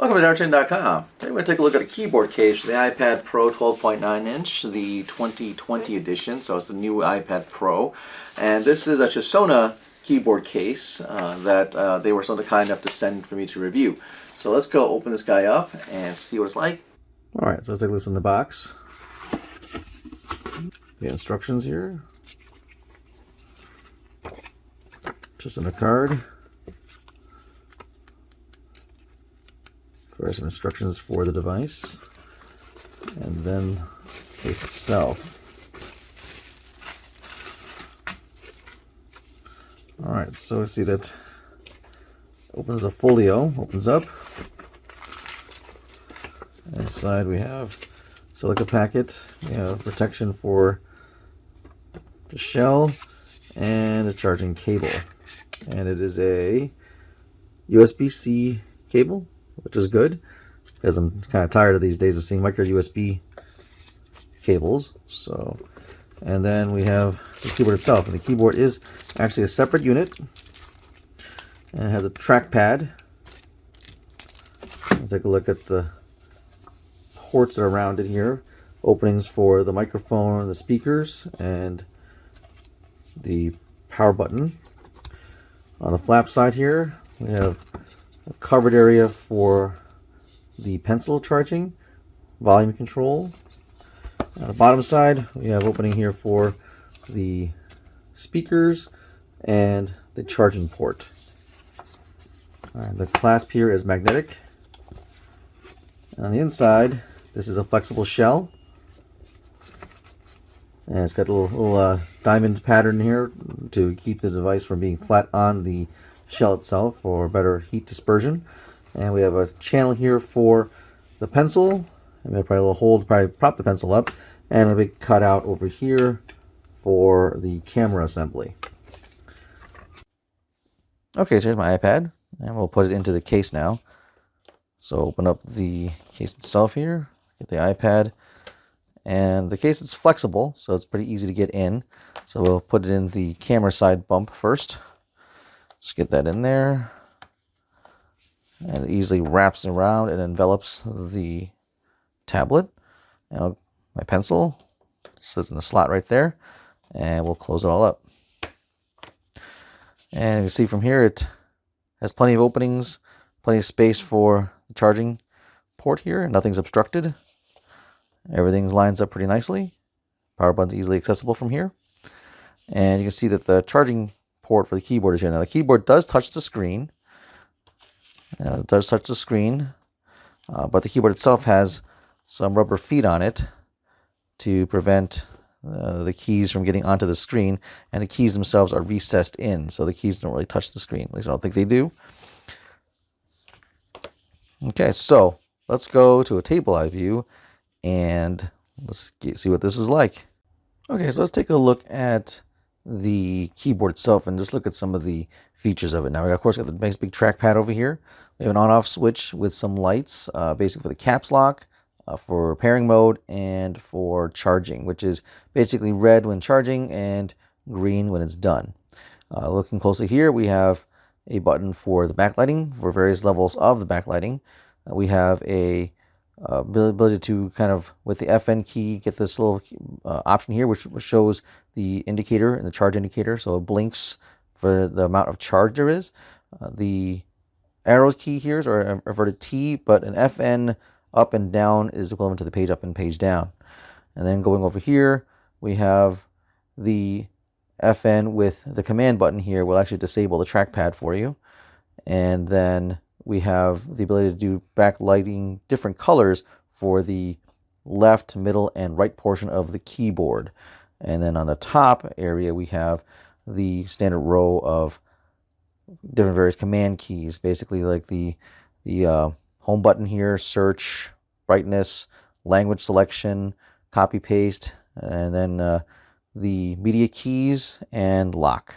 Welcome to Dartchain.com. Today we're going to take a look at a keyboard case for the iPad Pro 12.9 inch, the 2020 edition, so it's the new iPad Pro. And this is a Chesona keyboard case that they were so kind enough to send for me to review. So let's go open this guy up and see what it's like. Alright, so let's take a look from the box. The instructions here. Just in a card. Some instructions for the device, and then the case itself. Alright, so we see that opens a folio, opens up. Inside we have silica packet, we have protection for the shell, and a charging cable. And it is a USB-C cable, which is good because I'm kind of tired of these days of seeing micro USB cables. So, and then we have the keyboard itself, and the keyboard is actually a separate unit, and it has a trackpad. I'll take a look at the ports that are around it here. Openings for the microphone, the speakers, and the power button. On the flap side here, we have a covered area for the pencil charging, volume control. On the bottom side, we have opening here for the speakers and the charging port. The clasp here is magnetic. And on the inside, this is a flexible shell. And it's got a little diamond pattern here to keep the device from being flat on the shell itself for better heat dispersion. And we have a channel here for the pencil, and we have probably a little hole to probably prop the pencil up, and a big cutout over here for the camera assembly. Okay, so here's my iPad, and we'll put it into the case now. So open up the case itself here, get the iPad, and the case is flexible, so it's pretty easy to get in. So we'll put it in the camera side bump first. Just get that in there, and it easily wraps around and envelops the tablet. Now my pencil sits in the slot right there, and we'll close it all up. And you can see from here it has plenty of openings, plenty of space for the charging port here. Nothing's obstructed. Everything lines up pretty nicely. Power button's easily accessible from here, and you can see that the charging port for the keyboard is here. Now the keyboard does touch the screen. But the keyboard itself has some rubber feet on it to prevent the keys from getting onto the screen, and the keys themselves are recessed in, so the keys don't really touch the screen. At least I don't think they do. Okay, so let's go to a table eye view and let's see what this is like. Okay, so let's take a look at the keyboard itself and just look at some of the features of it. Now we of course got the nice big trackpad over here. We have an on-off switch with some lights, basically for the caps lock, for pairing mode, and for charging, which is basically red when charging and green when it's done. Looking closely here, we have a button for the backlighting, for various levels of the backlighting. We have a ability to kind of, with the FN key, get this little option here, which shows the indicator and the charge indicator, so it blinks for the amount of charge there is. The arrow key here is a inverted T, but an FN up and down is equivalent to the page up and page down. And then going over here, we have the FN with the command button here will actually disable the trackpad for you. And then we have the ability to do backlighting different colors for the left, middle, and right portion of the keyboard. And then on the top area, we have the standard row of different various command keys, basically like the home button here, search, brightness, language selection, copy paste, and then the media keys and lock.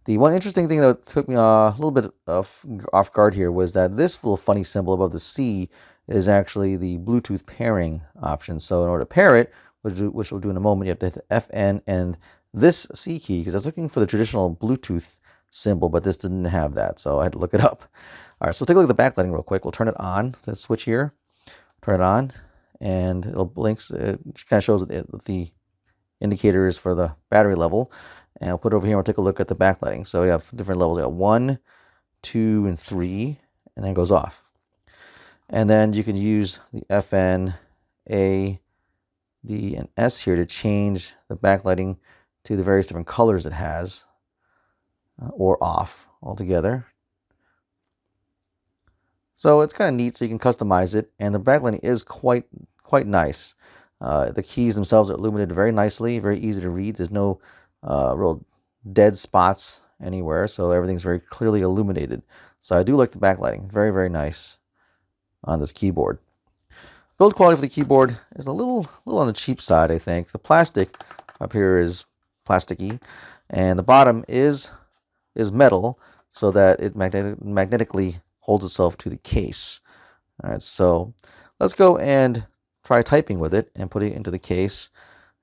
The one interesting thing that took me a little bit off guard here was that this little funny symbol above the C is actually the Bluetooth pairing option. So in order to pair it, which we'll do in a moment, you have to hit the FN and this C key, because I was looking for the traditional Bluetooth symbol, but this didn't have that, so I had to look it up. All right, so let's take a look at the backlighting real quick. We'll turn it on. Let's switch here, turn it on, and it'll blinks. It kind of shows the indicator is for the battery level. And I'll put it over here and we'll take a look at the backlighting. So we have different levels. We got 1, 2, and 3, and then it goes off. And then you can use the FN, A, D, and S here to change the backlighting to the various different colors it has, or off altogether. So it's kind of neat, so you can customize it, and the backlighting is quite nice. The keys themselves are illuminated very nicely, very easy to read. There's no real dead spots anywhere, so everything's very clearly illuminated. So I do like the backlighting. Very nice on this keyboard. Build quality for the keyboard is a little on the cheap side, I think. The plastic up here is plasticky, and the bottom is metal, so that it magnetically holds itself to the case. All right, so let's go and try typing with it and put it into the case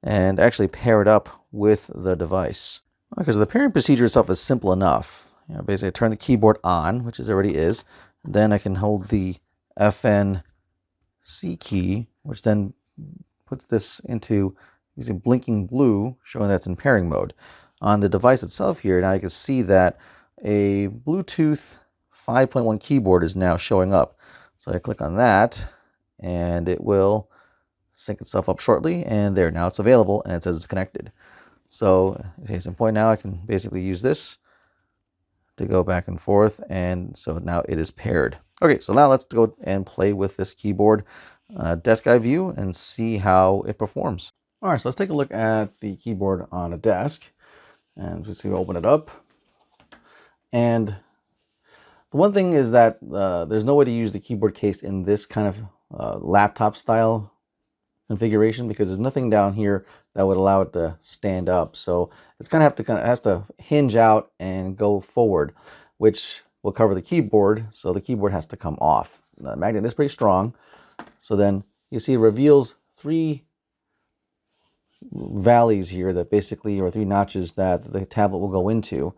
and actually pair it up with the device. Okay, so the pairing procedure itself is simple enough. Basically, I turn the keyboard on, which it already is. Then I can hold the FN C key, which then puts this into using blinking blue, showing that it's in pairing mode. On the device itself here, now you can see that a Bluetooth 5.1 keyboard is now showing up. So I click on that, and it will sync itself up shortly, and there, now it's available, and it says it's connected. So, case in point, now I can basically use this to go back and forth, and so now it is paired. Okay, so now let's go and play with this keyboard desk eye view and see how it performs. All right, so let's take a look at the keyboard on a desk, and just open it up. And the one thing is that there's no way to use the keyboard case in this kind of laptop style configuration, because there's nothing down here that would allow it to stand up. So it's has to hinge out and go forward, which will cover the keyboard. So the keyboard has to come off. The magnet is pretty strong. So then you see it reveals 3 valleys here that basically, or 3 notches that the tablet will go into.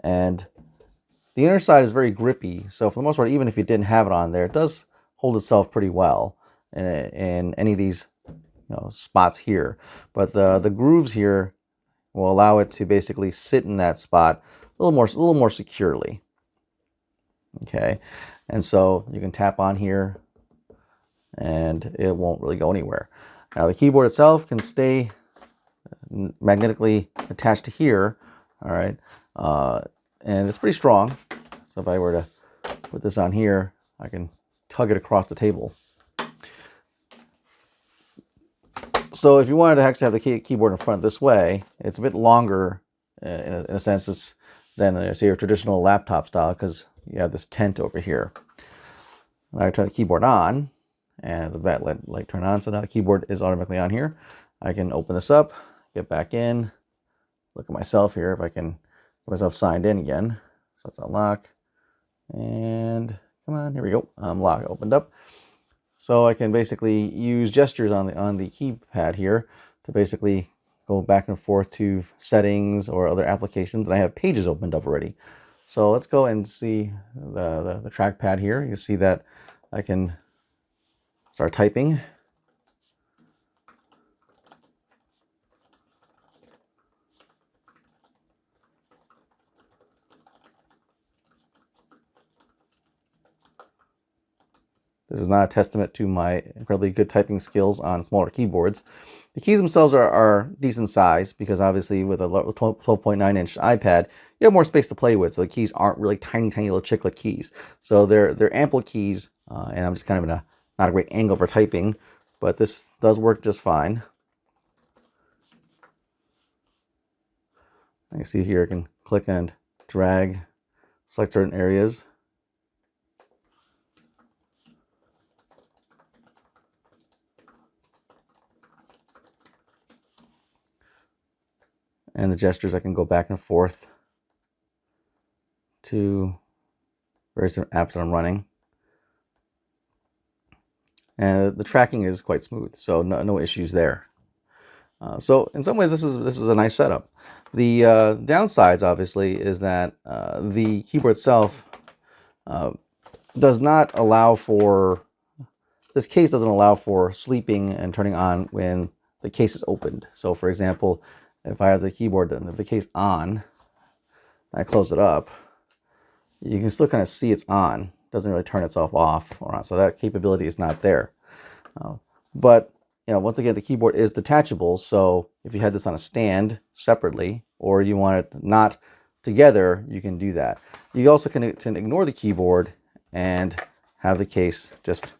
And the inner side is very grippy. So for the most part, even if you didn't have it on there, it does hold itself pretty well in any of these spots here. But the grooves here will allow it to basically sit in that spot a little more securely. Okay, and so you can tap on here and it won't really go anywhere. Now the keyboard itself can stay magnetically attached to here. All right, and it's pretty strong. So if I were to put this on here, I can tug it across the table. So if you wanted to actually have the keyboard in front this way, it's a bit longer in a sense than say your traditional laptop style, because you have this tent over here. Now I turn the keyboard on, and the light turn on, so now the keyboard is automatically on here. I can open this up, get back in, look at myself here if I can get myself signed in again. So it's unlock, and come on, here we go. Lock opened up. So I can basically use gestures on the keypad here to basically go back and forth to settings or other applications. And I have Pages opened up already. So let's go and see the trackpad here. You see that I can start typing. This is not a testament to my incredibly good typing skills on smaller keyboards. The keys themselves are decent size, because obviously with a 12.9-inch iPad, you have more space to play with. So the keys aren't really tiny little chiclet keys. So they're ample keys, and I'm just kind of in not a great angle for typing, but this does work just fine. You see here, I can click and drag, select certain areas. And the gestures, I can go back and forth to various different apps that I'm running. And the tracking is quite smooth, so no issues there. So in some ways, this is a nice setup. The downsides, obviously, is that the keyboard itself does not allow for, this case doesn't allow for sleeping and turning on when the case is opened. So for example, if I have the keyboard and the case on, I close it up, you can still kind of see it's on. It doesn't really turn itself off or on, so that capability is not there. But once again, the keyboard is detachable, so if you had this on a stand separately, or you want it not together, you can do that. You also can ignore the keyboard and have the case just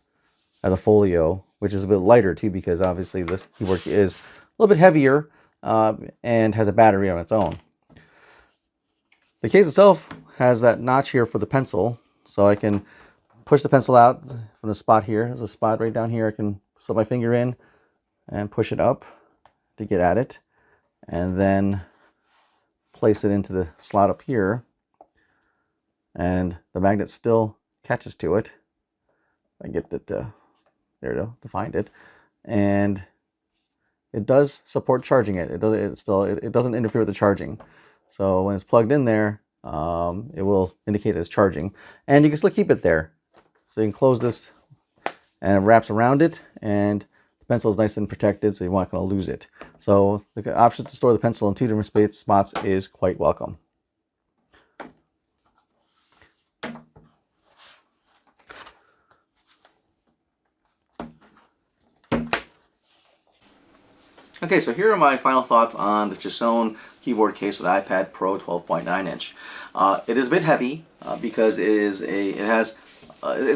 as a folio, which is a bit lighter too, because obviously this keyboard is a little bit heavier and has a battery on its own. The case itself has that notch here for the pencil, so I can push the pencil out from the spot here. There's a spot right down here. I can slip my finger in and push it up to get at it, and then place it into the slot up here, and the magnet still catches to it. I get it there to find it, and it does support charging it. It doesn't interfere with the charging. So when it's plugged in there, it will indicate it's charging, and you can still keep it there. So you can close this, and it wraps around it, and the pencil is nice and protected, so you're not going to lose it. So the option to store the pencil in 2 different spots is quite welcome. Okay, so here are my final thoughts on the Chesona keyboard case with iPad Pro 12.9 inch. It is a bit heavy because it's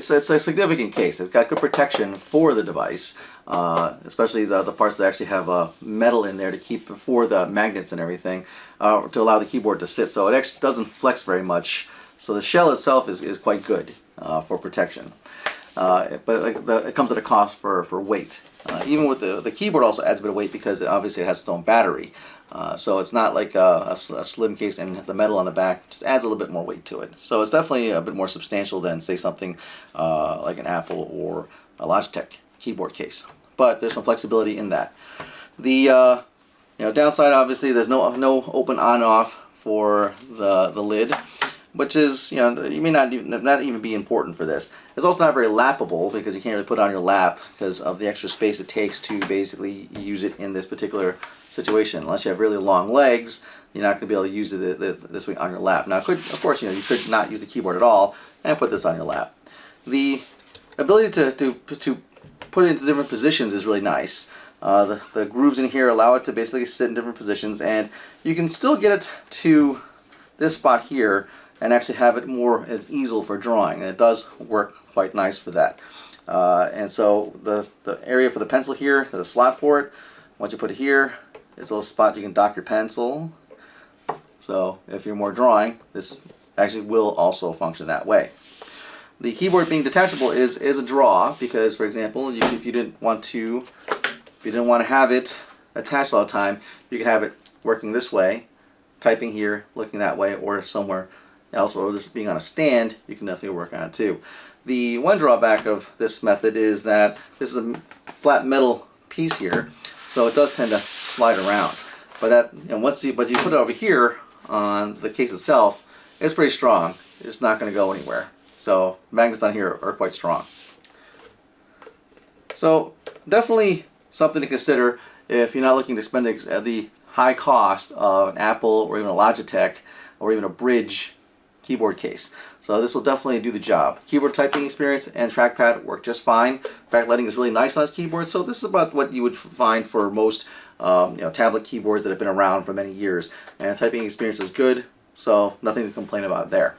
a significant case. It's got good protection for the device, especially the parts that actually have metal in there to keep for the magnets and everything, to allow the keyboard to sit. So it actually doesn't flex very much. So the shell itself is quite good for protection. But it comes at a cost for weight. Even with the keyboard also adds a bit of weight because obviously it has its own battery. So it's not like a slim case, and the metal on the back just adds a little bit more weight to it. So it's definitely a bit more substantial than, say, something like an Apple or a Logitech keyboard case. But there's some flexibility in that. The downside, obviously, there's no open on-off for the lid, which is, you may not even be important for this. It's also not very lappable because you can't really put it on your lap because of the extra space it takes to basically use it in this particular situation. Unless you have really long legs, you're not going to be able to use it this way on your lap. Now, of course, you could not use the keyboard at all and put this on your lap. The ability to put it into different positions is really nice. The grooves in here allow it to basically sit in different positions, and you can still get it to this spot here and actually have it more as easel for drawing, and it does work quite nice for that. And so the area for the pencil here, there's a slot for it. Once you put it here, there's a little spot you can dock your pencil. So if you're more drawing, this actually will also function that way. The keyboard being detachable is a draw because, for example, if you didn't want to have it attached all the time, you could have it working this way, typing here, looking that way, or somewhere else, or this being on a stand, you can definitely work on it too. The one drawback of this method is that this is a flat metal piece here, so it does tend to slide around. But but you put it over here on the case itself, it's pretty strong. It's not going to go anywhere. So magnets on here are quite strong. So definitely something to consider if you're not looking to spend the high cost of an Apple or even a Logitech or even a Bridge keyboard case. So this will definitely do the job. Keyboard typing experience and trackpad work just fine. Backlighting is really nice on this keyboard. So this is about what you would find for most tablet keyboards that have been around for many years. And typing experience is good, so nothing to complain about there.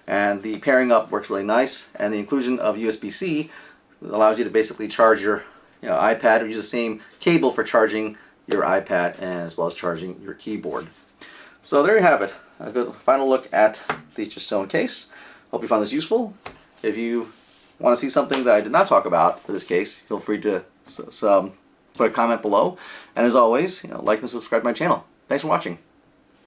And the pairing up works really nice. And the inclusion of USB-C allows you to basically charge your iPad or use the same cable for charging your iPad as well as charging your keyboard. So there you have it. A good final look at the Chesona case. Hope you found this useful. If you want to see something that I did not talk about for this case, feel free to put a comment below. And as always, like and subscribe to my channel. Thanks for watching.